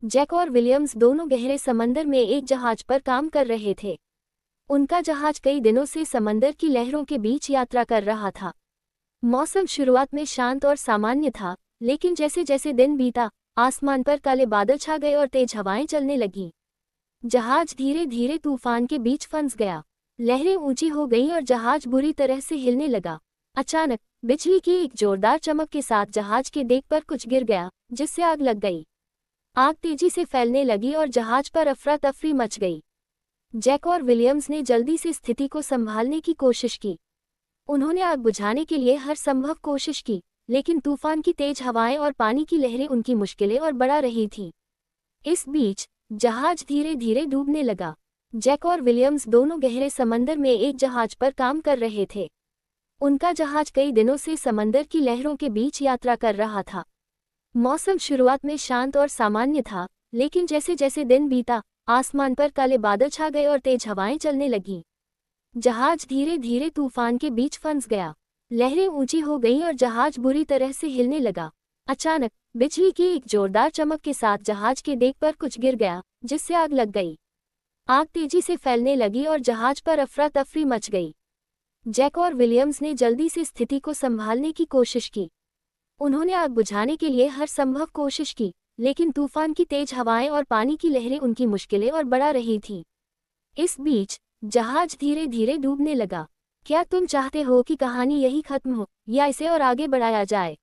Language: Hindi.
जैक और विलियम्स दोनों गहरे समंदर में एक जहाज पर काम कर रहे थे। उनका जहाज कई दिनों से समंदर की लहरों के बीच यात्रा कर रहा था। मौसम शुरुआत में शांत और सामान्य था, लेकिन जैसे जैसे दिन बीता, आसमान पर काले बादल छा गए और तेज हवाएं चलने लगीं। जहाज धीरे धीरे तूफान के बीच फंस गया। लहरें ऊंची हो गईं और जहाज बुरी तरह से हिलने लगा। अचानक बिजली की एक जोरदार चमक के साथ जहाज के डेक पर कुछ गिर गया, जिससे आग लग गई। आग तेजी से फैलने लगी और जहाज पर अफरा तफरी मच गई। जैक और विलियम्स ने जल्दी से स्थिति को संभालने की कोशिश की। उन्होंने आग बुझाने के लिए हर संभव कोशिश की, लेकिन तूफान की तेज हवाएं और पानी की लहरें उनकी मुश्किलें और बढ़ा रही थीं। इस बीच जहाज धीरे धीरे डूबने लगा। जैक और विलियम्स दोनों गहरे समंदर में एक जहाज पर काम कर रहे थे। उनका जहाज कई दिनों से समंदर की लहरों के बीच यात्रा कर रहा था। मौसम शुरुआत में शांत और सामान्य था, लेकिन जैसे जैसे दिन बीता, आसमान पर काले बादल छा गए और तेज हवाएं चलने लगीं। जहाज धीरे धीरे तूफान के बीच फंस गया। लहरें ऊंची हो गईं और जहाज बुरी तरह से हिलने लगा। अचानक बिजली की एक जोरदार चमक के साथ जहाज के डेक पर कुछ गिर गया, जिससे आग लग गई। आग तेजी से फैलने लगी और जहाज पर अफरा तफरी मच गई। जैक और विलियम्स ने जल्दी से स्थिति को संभालने की कोशिश की। उन्होंने आग बुझाने के लिए हर संभव कोशिश की, लेकिन तूफान की तेज हवाएं और पानी की लहरें उनकी मुश्किलें और बढ़ा रही थीं। इस बीच जहाज धीरे धीरे डूबने लगा। क्या तुम चाहते हो कि कहानी यही खत्म हो, या इसे और आगे बढ़ाया जाए?